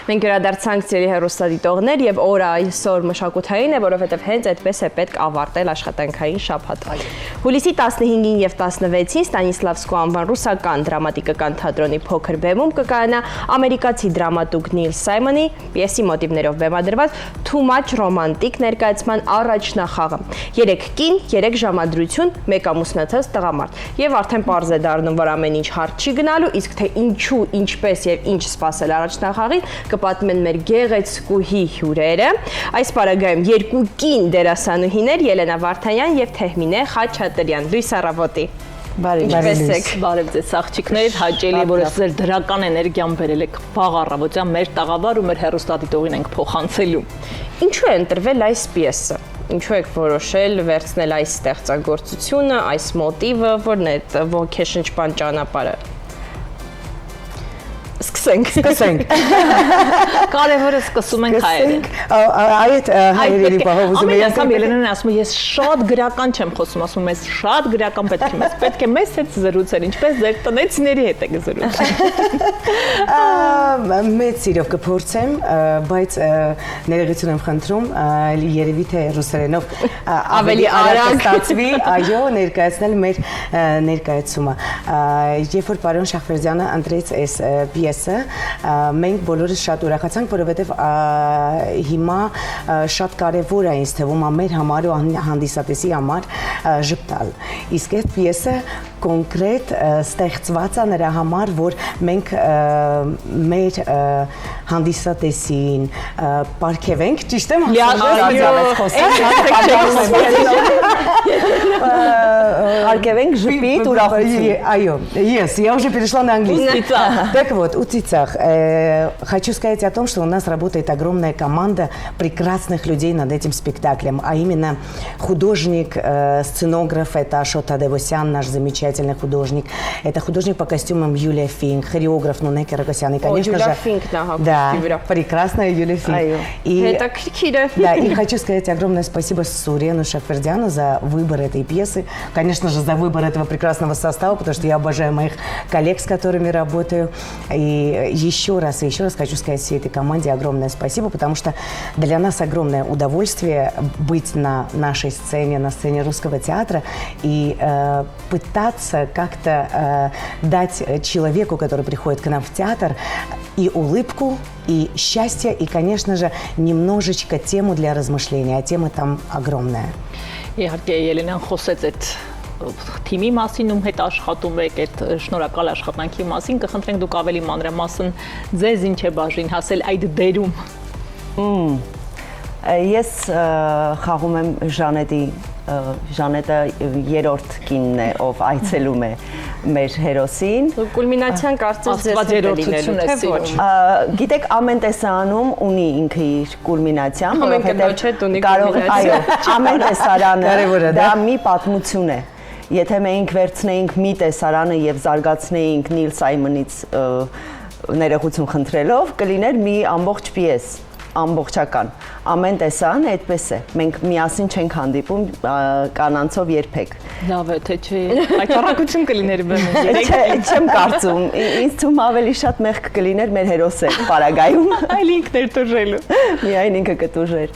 Մենք վերադարձանք ծերի հեռուստադիտողներ եւ օրը այսօր մշակութային է, որովհետեւ հենց այդպես է պետք ավարտել աշխատանքային շաբաթը։ Հուլիսի 15-ին եւ 16-ին Ստանիսլավսկու անվան ռուսական դրամատիկական թատրոնի փոքր բեմում կկայանա ամերիկացի դրամատուրգ Նիլ Սայմոնի պիեսի մոտիվներով բեմադրված Too Much Romantic ներկայացման առաջնախաղը։ 3 կին, 3 ժամադրություն, 1 ամուսնացած տղամարդ։ Եվ արդեն պարզ է դառնում, որ ամեն ինչ հարթ չի գնալու, իսկ թե ինչու, ինչպես եւ ինչ սպասել առաջնախաղին կպատմեն մեր գեղեցկուհի հյուրերը։ Այս պարագայում 2 կին դերասանուհիներ Ելենա Վարդանյան եւ Թեհմինե Խաչատրյան։ Լույս առավոտի։ Բարև ձեզ աղջիկներ, հաճելի է, որ ձեր դրական էներգիան բերել եք վաղ առավոտյան մեր տաղավար ու մեր հեռուստադիտողին ենք փոխանցելու։ Ինչու է ընտրվել այս պիեսը։ Ինչու եք որոշել վերցնել այս ստեղծագործությունը, այս մոտիվը, որն է ոգեշնչման ճանապարհը։ Սկսենք։ Կարևորը սկսում ենք հայերեն։ Այդ հայերենի բաղով ուզում եմ ասեմ Ելենան ասում ես շատ գրական չեմ խոսում, ասում ես շատ գրական պետք է մեզ հետ զրուցել, ինչպես ձեր տնեցիների հետ եք զրուցել։ Մեծ սիրով կփորձեմ, բայց ներողություն եմ խնդրում, երևի թե ռուսերենով ավելի արագ կստացվի, այո, ներկայացնել մեր ներկայացումը։ Երբ որ պարոն Շախվերդյանը ընտրեց այս պիեսը, մենք բոլորս շատ ուրախացանք, որովհետև հիմա շատ կարևոր է ինձ թվում մեր համար ու հանդիսատեսի համար ժպտալ։ Իսկ այդ պիեսը կոնկրետ ստեղծված է նրա համար, որ մենք մեր հանդիսատեսին պարգևենք, ճիշտ եմ Пարգևենք ժպիտ ուրախություն. Այո, я уже перешла на английский. Так вот, у Цицах, хочу сказать о том, что у нас работает огромная команда прекрасных людей над этим спектаклем, а именно художник, сценограф, это Ашот Адевосян, наш замечательный художник, это художник по костюмам Юлия Финк, хореограф Нуне Карагосян, и, конечно же, да, прекрасная Юлия Финк. И хочу сказать огромное спасибо Сурену Шахвердяну за выбор этой пьесы, конечно же, за выбор этого прекрасного состава, потому что я обожаю моих коллег, с которыми работаю. И еще раз хочу сказать всей этой команде огромное спасибо, потому что для нас огромное удовольствие быть на нашей сцене, на сцене Русского театра и пытаться как-то дать человеку, который приходит к нам в театр, и улыбку, и счастье, и, конечно же, немножечко тему для размышления, а тема там огромная. Իհարկե Ելենան խոսեց այդ թիմի մասին ում հետ աշխատում եք, այդ շնորհակալ աշխատանքի մասին, կխնդրենք դուք ավելի մանրամասն ձեզ ինչ է բաժին հասել այդ դերում։ Ես խաղում եմ Ժանետը երրորդ կինն է, ով այցելում է մեր հերոսին։ Կուլմինացիան կարծես ձեզ հետելիներու, թե ոչ։ Գիտեք, ամեն տեսարանում ունի ինքը իր կուլմինացիան, որովհետև կարող է, այո, ամեն տեսարանը դա մի պատմություն է։ Եթե մենք վերցնեինք մի տեսարանը եւ զարգացնեինք Նիլ Սայմոնից ներողություն խնդրելով, կլիներ մի ամբողջ պիես, ամբողջական։ Ամեն տեսարանը այդպես է։ Մենք միասին չենք հանդիպում կանանցով երբեք։ Լավ է, թե չէ։ Այդարակություն կլիներ բեմում։ Չեմ կարծում։ Ինձ թվում ավելի շատ մեղք կլիներ մեր հերոսը պարագայում։ Այլ ինքն էր տուժելու։ Միայն ինքը կտուժեր։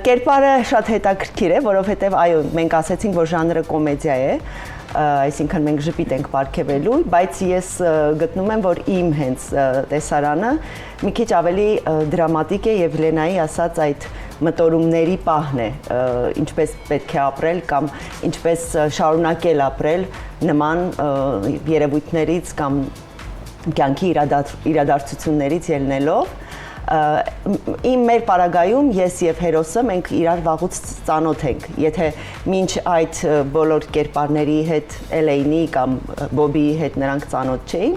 Կերպարը շատ հետաքրքիր է, որովհետև այո, մենք ասացինք, որ ժանրը կոմեդիա է, այսինքն մենք ժպիտ ենք պարգևելու, բայց ես գտնում եմ, որ իմ հենց տեսարանը մի քիչ ավելի դրամատիկ է եւ Լենայի ասած այդ մտորումների պահն է, ինչպես պետք է ապրել կամ ինչպես շարունակել ապրել նման երևույթներից կամ կյանքի իրադարձություններից ելնելով։ Մեր պարագայում ես եւ հերոսը մենք իրար վաղուց ծանոթ ենք։ Եթե մինչ այդ բոլոր կերպարների հետ Էլեյնի կամ Բոբիի հետ նրանք ծանոթ չէին,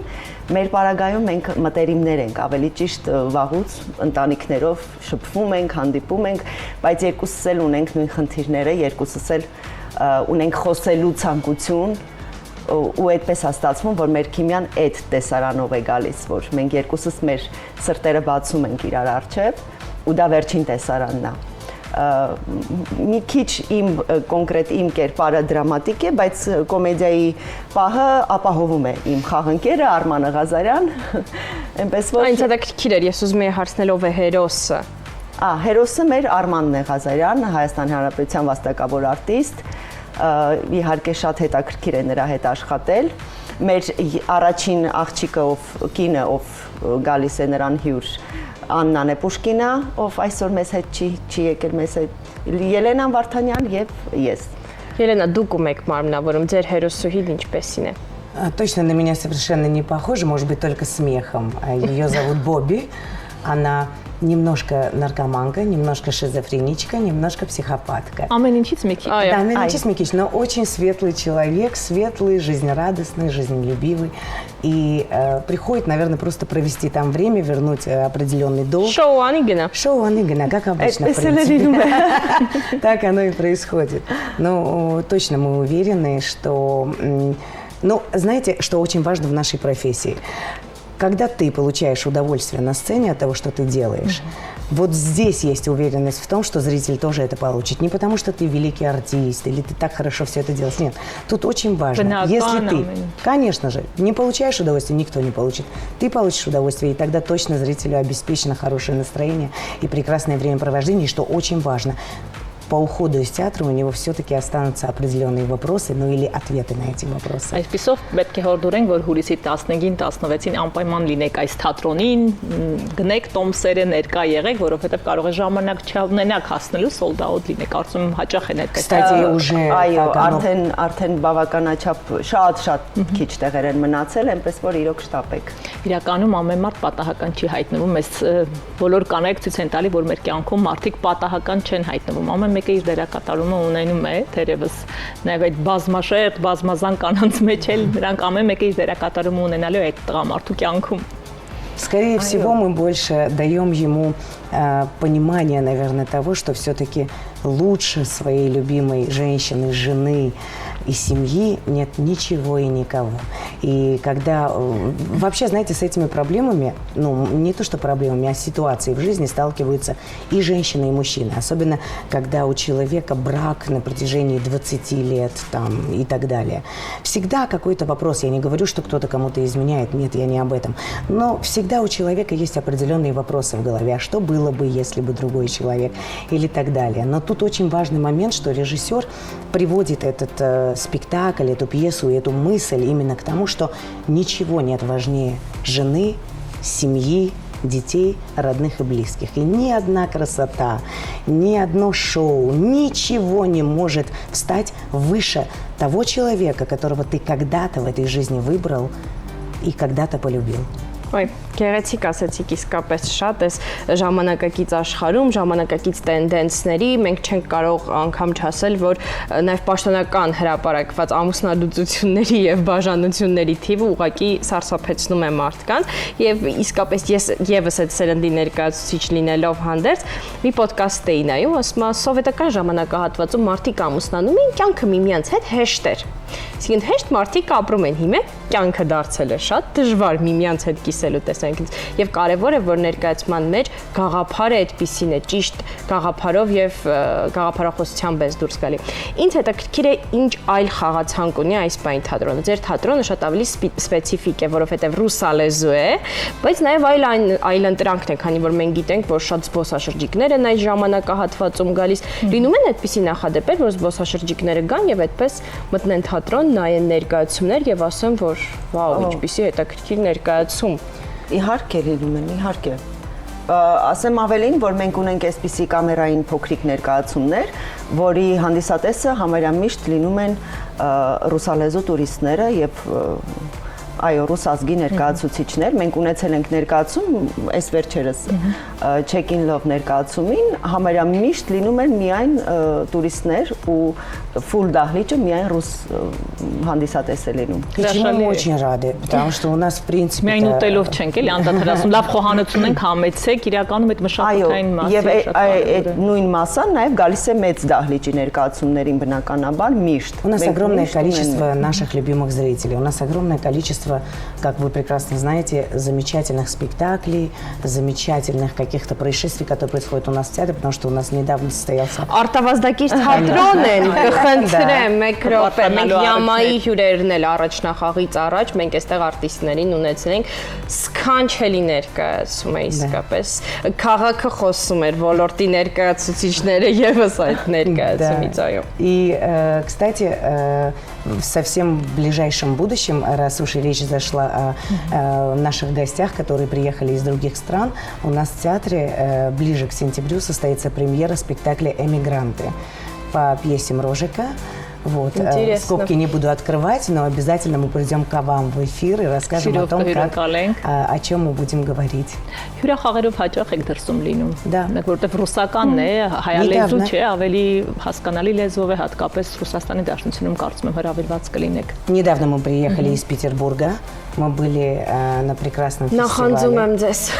մեր պարագայում մենք մտերիմներ ենք, ավելի ճիշտ վաղուց ընտանիքներով շփվում ենք, հանդիպում ենք, բայց երկուսս էլ ունենք նույն խնդիրները, երկուսս էլ ունենք խոսելու ցանկություն ու այդպես է ստացվում, որ մեր քիմիան այդ տեսարանով է գալիս, որ մենք երկուսս մեր սրտերը բացում ենք իրար առջև ու դա վերջին տեսարանն է։ մի քիչ իմ կոնկրետ իմ կերպարը դրամատիկ է, բայց կոմեդիայի պահը ապահովում է իմ խաղընկերը Արմանը Ղազարյան, այնպես որ Այնց հետաքրքիր էր, ես ուզում եի հարցնել ով է հերոսը։ Հերոսը մեր Արմանն է Ղազարյան, Հայաստան Հանրապետության վաստակավոր արտիստ, իհարկե շատ հետաքրքիր է նրա հետ աշխատել։ Մեր առաջին աղջիկը կինը ով գալիս է նրան հյուր Աննան է Պուշկինա, ով այսօր մեզ հետ չի եկել մեզ հետ Ելենան Վարդանյան եւ ես։ Ելենա, դուք ում եք մարմնավորում, ձեր հերոսուհին ինչպեսին է։ Точно на меня совершенно не похожа, может быть, только смехом. Ее зовут Бобби. Она немножко наркоманка, немножко шизофреничка, немножко психопатка. Ամեն ինչից մի քիչ։ Да, Менчис Микич, но очень светлый человек, светлый, жизнерадостный, жизнелюбивый. И приходит, наверное, просто провести там время, вернуть определенный долг. Շոու անի գնա։ Шоу Аныгина, как обычно, в принципе. Так оно и происходит. Но точно мы уверены, что... Ну, знаете, что очень важно в нашей профессии? Когда ты получаешь удовольствие на сцене от того, что ты делаешь, вот здесь есть уверенность в том, что зритель тоже это получит. Не потому, что ты великий артист или ты так хорошо все это делаешь. Нет, тут очень важно. Если ты, конечно же, не получаешь удовольствие, никто не получит. Ты получишь удовольствие, и тогда точно зрителю обеспечено хорошее настроение и прекрасное времяпровождение, что очень важно. По уходу из театра у него все-таки останутся определенные вопросы, ну или ответы на эти вопросы. Այսպիսով պետք է հորդորենք, որ հուլիսի 15-ին, 16-ին անպայման լինեք այս թատրոնին, գնեք տոմսերը ներկա եղեք, որովհետև կարող է ժամանակ չունենաք հասնելու sold out լինեք, կարծում եմ հաճախ են այդպես։ Кстати, уже այո, արդեն բավականաչափ շատ քիչ տեղեր են մնացել, այնպես որ իրոք շտապեք։ Իրականում ամեն մարդ պատահական չի հայտնվում, այս բոլոր կանայք ցույց են տալի, որ մեր կյանքում մարդիկ պատահական չեն հայտնվում։ Ամեն մեկը իր դերակատարումը ունենում է, թերևս նաև այդ բազմաշերտ, բազմազան կանանց մեջ էլ նրանք ամեն մեկը իր դերակատարումը ունենալու է այդ տղամարդու կյանքում։ Скорее всего, мы больше даем ему понимание, наверное, того, что все-таки лучше своей любимой женщины, жены и семьи нет ничего и никого. И когда вообще, знаете, с этими проблемами, ну, не то что проблемами, а ситуацией в жизни сталкиваются и женщины, и мужчины. Особенно, когда у человека брак на протяжении 20 лет там, и так далее. Всегда какой-то вопрос. Я не говорю, что кто-то кому-то изменяет. Нет, я не об этом. Но всегда у человека есть определенные вопросы в голове. А что было бы, если бы другой человек? Или так далее. Но тут очень важный момент, что режиссер приводит этот спектакль, эту пьесу, эту мысль именно к тому, что ничего нет важнее жены, семьи, детей, родных и близких. И ни одна красота, ни одно шоу, ничего не может встать выше того человека, которого ты когда-то в этой жизни выбрал и когда-то полюбил. Ոյ, գեղեցիկ ասացիք իսկապես շատ էս ժամանակակից աշխարհում, ժամանակակից տենդենսների մենք չենք կարող անգամ չասել, որ նաև պաշտոնական հրապարակված ամուսնալուծությունների եւ բաժանությունների թիվը ուղղակի սարսափեցնում է մարդկանց եւ իսկապես ես եւս այդ սերնդի ներկայացուցիչ լինելով հանդերձ մի ոդկաստ էի նայում, ասում եմ սովետական ժամանակահատվածում մարդիկ ամուսնանում էին, կյանքը միմյանց հետ հեշտ էր։ Այսինքն հեշտ մարդիկ ապրում են, հիմա կյանքը դարձել է շատ դժվար միմյանց հետ կիսելու տեսանկյունից եւ կարեւոր է որ ներկայացման մեջ գաղափարը այդպիսին է ճիշտ գաղափարով եւ գաղափարախոսությամբ ես դուրս գալի։ Ինձ հետաքրքիր է ինչ այլ խաղացանկ ունի այս բանի թատրոնը։ Ձեր թատրոնը շատ ավելի սպეციფիկ է, որովհետեւ ռուսալեզու է, բայց նաեւ այլ ընտրանքն է, քանի որ մենք գիտենք, որ շատ զբոսաշրջիկներ են այս ժամանակահատվածում գալիս։ Լինում են այդպիսի նախադեպեր, որ զբոսաշրջիկները գան եւ այդպես մտնեն թատրոն, նայեն ներկայացումներ եւ ասեն, որ վաու, ինչպիսի հետաքրքիր ներկայացում։ Իհարկե լինում են, իհարկե։ Ասեմ ավելին, որ մենք ունենք այսպիսի կամերային փոքրիկ ներկայացումներ, որի հանդիսատեսը համարյա միշտ լինում են ռուսալեզու տուրիստները եւ այո, ռուս ազգի ներկայացուցիչներ, մենք ունեցել ենք ներկայացում այս վերջերս Check-in Love ներկայացումին, համարյա միշտ լինում են միայն տուրիստներ ու full դահլիճը միայն ռուս հանդիսատես է լինում։ Мы очень рады, потому что у нас в принципе Միայն ուտելով չենք էլի անդադարացում, լավ խոհանոցում ենք, համեցեք, իրականում այդ մշակութային մասը եւ այդ նույն մասան նաեւ գալիս է մեծ դահլիճի ներկայացումներին բնականաբար միշտ։ У нас огромное количество наших любимых зрителей, у нас огромное количество количество, как вы прекрасно знаете, замечательных спектаклей, замечательных каких-то происшествий, которые происходят у нас в театре, потому что у нас недавно состоялся... Արտավազդակից թատրոն են, կխնդրեմ, մեկ րոպե, մենք յամայի հյուրերն էլ առաջնախաղից առաջ, մենք այստեղ արտիստներին ունեցնենք, սքանչելի ներկայացում է իսկապես, քաղաքը խոսում էր, ոլորտի ներկայացուցիչները եւս այդ ներկայացումից, այո։ И, кстати, в совсем ближайшем будущем, раз уж и речь зашла о наших гостях, которые приехали из других стран, у нас в театре ближе к сентябрю состоится премьера спектакля «Эмигранты» по пьесе Мрожика. Вот. Скобки не буду открывать, но обязательно мы придем к вам в эфир и расскажем о том, о чем мы будем говорить. Հյուրախաղերով հաճախ եք դրսում լինում։ Да. Որտեղ ռուսականն է, հայալեզու չէ, ավելի հասկանալի լեզվով է, հատկապես Ռուսաստանի Դաշնությունում կարծում եմ հրավիրված կլինեք։ Недавно мы приехали из Петербурга. Мы были на прекрасном фестивале.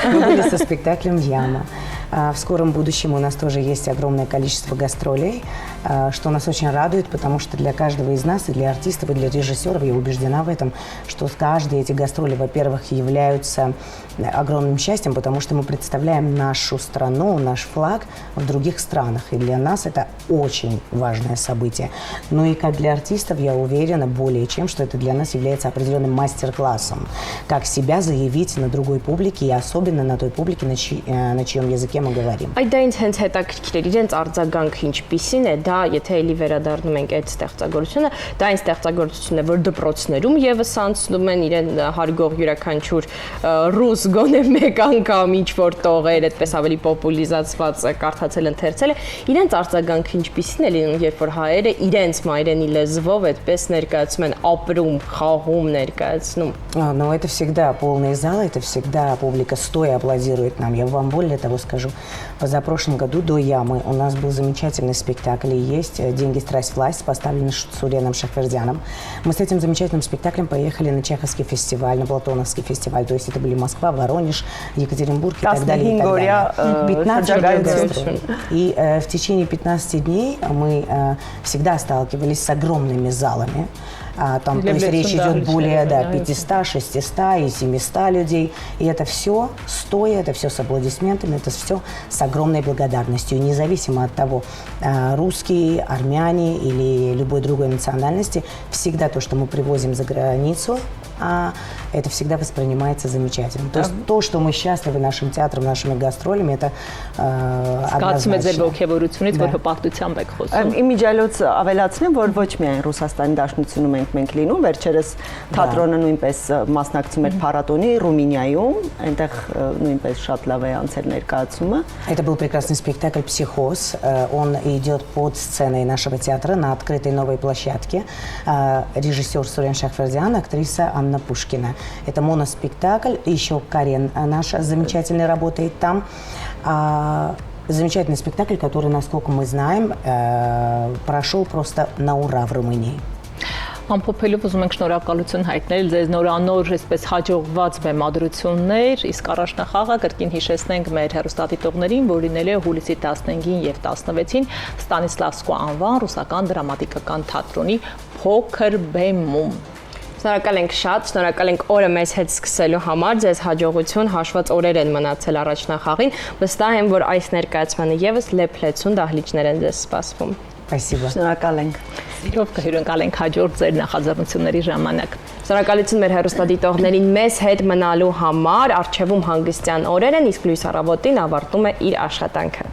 Мы были со спектаклем «Яма». В скором будущем у нас тоже есть огромное количество гастролей, что нас очень радует, потому что для каждого из нас, и для артистов, и для режиссеров, я убеждена в этом, что каждые эти гастроли, во-первых, являются огромным счастьем, потому что мы представляем нашу страну, наш флаг в других странах. И для нас это очень важное событие. Ну и как для артистов, я уверена более чем, что это для нас является определенным мастер-классом. Как себя заявить на другой публике, и особенно на той публике, на чьем языке мы говорим. Այդ դա ինձ հենց հետաքրքիր էր, իրենց արձագանքը ինչպիսին է, դա եթե էլի վերադառնում ենք այդ ստեղծագործությունը, դա այն ստեղծագործությունն է, որ դպրոցներում եւս անցնում են իրեն հարգող յուրաքանչյուր ռուս գոնե մեկ անգամ ինչ որ տողեր, այդպես ավելի պոպուլիզացված կարդացել ընթերցել է, իրենց արձագանքը ինչպիսին է լինում, երբ որ հայերը իրենց մայրենի լեզվով այդպես ներկայացում են, ապրում, խաղում, ներկայացնում։ Но это всегда полные залы, это всегда публика стоя аплодирует нам. Я вам более того скажу. Позапрошлом году до «Ямы» у нас был замечательный спектакль, и есть «Деньги, страсть, власть», поставленный Суреном Шахвердяном. Мы с этим замечательным спектаклем поехали на Чеховский фестиваль, на Платоновский фестиваль. То есть это были Москва, Воронеж, Екатеринбург и так далее. И так далее. 15 дней. И в течение 15 дней мы всегда сталкивались с огромными залами. Там, то есть речь идет более 500, 600 и 700 людей. И это все стоя, это все с аплодисментами, это все с огромной благодарностью. И независимо от того, русские, армяне или любой другой национальности, всегда то, что мы привозим за границу, это всегда воспринимается замечательно. То есть то, что мы счастливы нашим театром, нашими гастролями, это однозначно. Իմիջիայլոց ավելացնեմ, որ ոչ միայն Ռուսաստանի Դաշնությունում ենք լինում, վերջերս թատրոնը նույնպես մասնակցում էր փառատոնի Ռումինիայում, այնտեղ նույնպես շատ լավ է անցել ներկայացումը։ Это был прекрасный спектакль «Психоз». Он идет под сценой нашего театра на открытой новой площадке. Режиссер Сурен Шахвердян, актриса Анна Пушкина. Это моноспектакль. Еще Карен наша замечательно работает там. Замечательный спектакль, который, насколько мы знаем, прошел просто на ура в Румынии. Ամփոփելով ուզում ենք շնորհակալություն հայտնել ձեզ նորանոր այսպես հաջողված բեմադրություններ, իսկ առաջնախաղը կրկին հիշեցնենք մեր հեռուստադիտողներին, որ լինել է հուլիսի 15-ին եւ 16-ին Ստանիսլավսկու անվան ռուսական դրամատիկական թատրոնի փոքր բեմում։ Շնորհակալ ենք շատ, շնորհակալ ենք օրը մեզ հետ սկսելու համար, ձեզ հաջողություն, հաշված օրեր են մնացել առաջնախաղին, վստահ եմ, որ այս ներկայացմանը եւս լեփլեցուն դահլիճներ են ձեզ սպասվում։ Спасибо. Շնորհակալ ենք։ Սիրով կհյուրընկալենք հաջորդ ձեր նախաձեռնությունների ժամանակ։ Շնորհակալություն մեր հեռուստադիտողներին մեզ հետ մնալու համար, առջևում հանգստյան օրեր են, իսկ լույս առավոտին ավարտում է իր աշխատանքը։